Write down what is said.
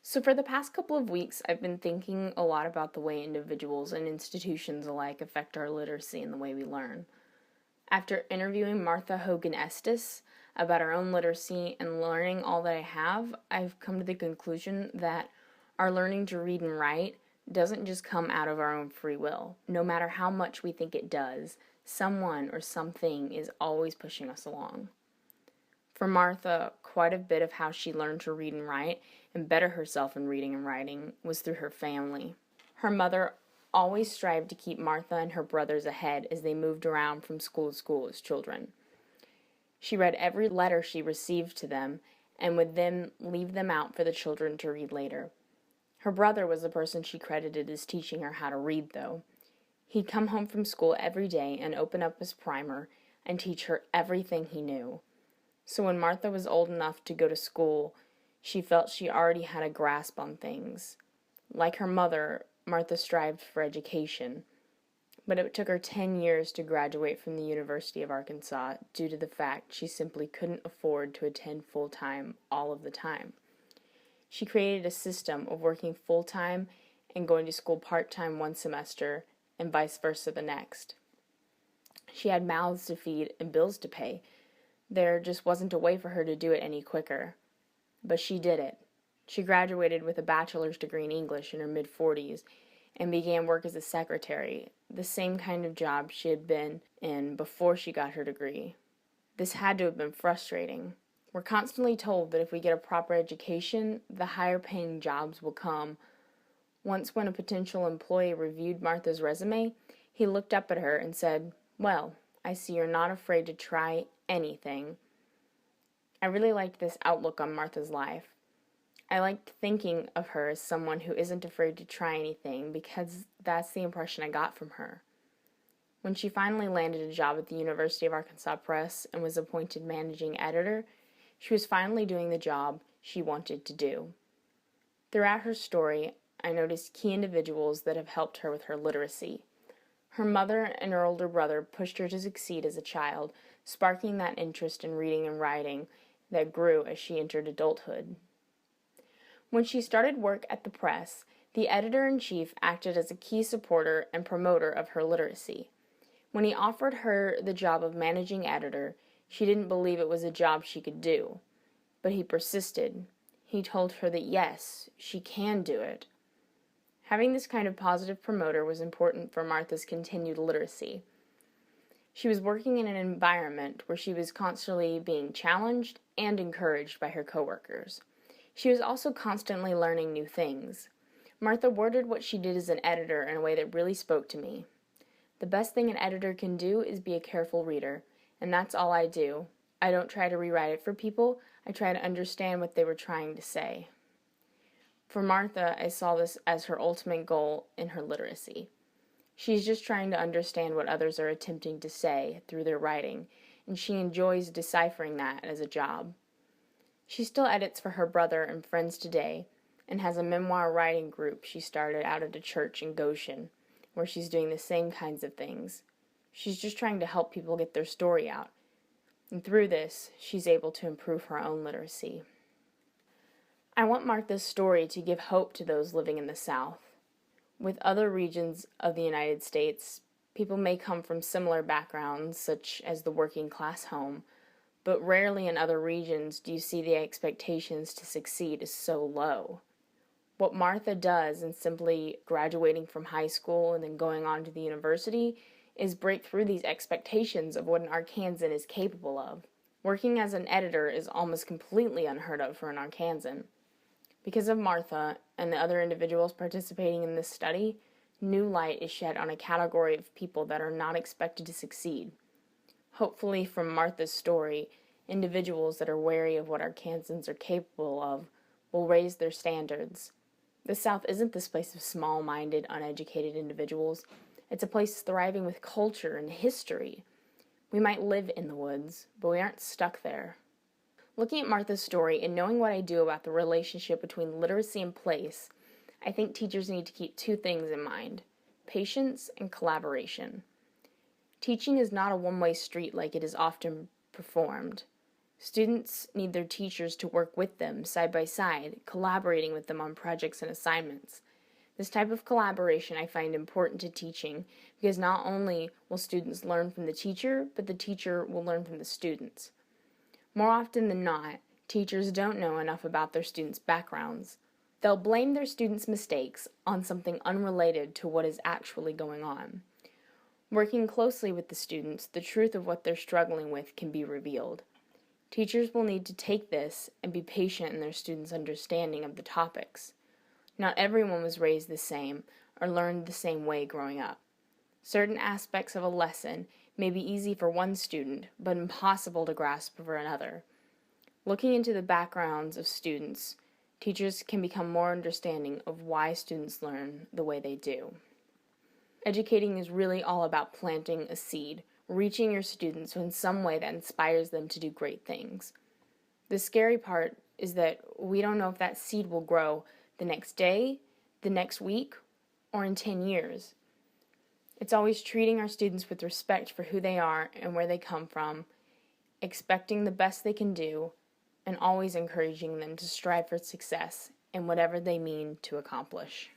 So, for the past couple of weeks, I've been thinking a lot about the way individuals and institutions alike affect our literacy and the way we learn. After interviewing Martha Hogan Estes about our own literacy and learning all that I have, I've come to the conclusion that our learning to read and write doesn't just come out of our own free will. No matter how much we think it does, someone or something is always pushing us along. For Martha, quite a bit of how she learned to read and write and better herself in reading and writing was through her family. Her mother always strived to keep Martha and her brothers ahead as they moved around from school to school as children. She read every letter she received to them and would then leave them out for the children to read later. Her brother was the person she credited as teaching her how to read, though. He'd come home from school every day and open up his primer and teach her everything he knew. So when Martha was old enough to go to school, she felt she already had a grasp on things. Like her mother, Martha strived for education, but it took her 10 years to graduate from the University of Arkansas due to the fact she simply couldn't afford to attend full-time all of the time. She created a system of working full-time and going to school part-time one semester and vice versa the next. She had mouths to feed and bills to pay. There just wasn't a way for her to do it any quicker. But she did it. She graduated with a bachelor's degree in English in her mid-40s and began work as a secretary, the same kind of job she had been in before she got her degree. This had to have been frustrating. We're constantly told that if we get a proper education, the higher paying jobs will come. Once when a potential employee reviewed Martha's resume, he looked up at her and said, "Well, I see you're not afraid to try anything." I really liked this outlook on Martha's life. I liked thinking of her as someone who isn't afraid to try anything because that's the impression I got from her. When she finally landed a job at the University of Arkansas Press and was appointed managing editor, she was finally doing the job she wanted to do. Throughout her story, I noticed key individuals that have helped her with her literacy. Her mother and her older brother pushed her to succeed as a child, sparking that interest in reading and writing that grew as she entered adulthood. When she started work at the press, the editor-in-chief acted as a key supporter and promoter of her literacy. When he offered her the job of managing editor, she didn't believe it was a job she could do. But he persisted. He told her that yes, she can do it. Having this kind of positive promoter was important for Martha's continued literacy. She was working in an environment where she was constantly being challenged and encouraged by her coworkers. She was also constantly learning new things. Martha worded what she did as an editor in a way that really spoke to me. "The best thing an editor can do is be a careful reader, and that's all I do. I don't try to rewrite it for people. I try to understand what they were trying to say." For Martha, I saw this as her ultimate goal in her literacy. She's just trying to understand what others are attempting to say through their writing, and she enjoys deciphering that as a job. She still edits for her brother and friends today, and has a memoir writing group she started out at a church in Goshen, where she's doing the same kinds of things. She's just trying to help people get their story out, and through this, she's able to improve her own literacy. I want Martha's story to give hope to those living in the South. With other regions of the United States, people may come from similar backgrounds, such as the working class home, but rarely in other regions do you see the expectations to succeed is so low. What Martha does in simply graduating from high school and then going on to the university is break through these expectations of what an Arkansan is capable of. Working as an editor is almost completely unheard of for an Arkansan. Because of Martha and the other individuals participating in this study, new light is shed on a category of people that are not expected to succeed. Hopefully, from Martha's story, individuals that are wary of what Arkansans are capable of will raise their standards. The South isn't this place of small-minded, uneducated individuals. It's a place thriving with culture and history. We might live in the woods, but we aren't stuck there. Looking at Martha's story and knowing what I do about the relationship between literacy and place, I think teachers need to keep two things in mind: patience and collaboration. Teaching is not a one-way street like it is often performed. Students need their teachers to work with them side by side, collaborating with them on projects and assignments. This type of collaboration I find important to teaching because not only will students learn from the teacher, but the teacher will learn from the students. More often than not, teachers don't know enough about their students' backgrounds. They'll blame their students' mistakes on something unrelated to what is actually going on. Working closely with the students, the truth of what they're struggling with can be revealed. Teachers will need to take this and be patient in their students' understanding of the topics. Not everyone was raised the same or learned the same way growing up. Certain aspects of a lesson may be easy for one student, but impossible to grasp for another. Looking into the backgrounds of students, teachers can become more understanding of why students learn the way they do. Educating is really all about planting a seed, reaching your students in some way that inspires them to do great things. The scary part is that we don't know if that seed will grow the next day, the next week, or in 10 years. It's always treating our students with respect for who they are and where they come from, expecting the best they can do, and always encouraging them to strive for success in whatever they mean to accomplish.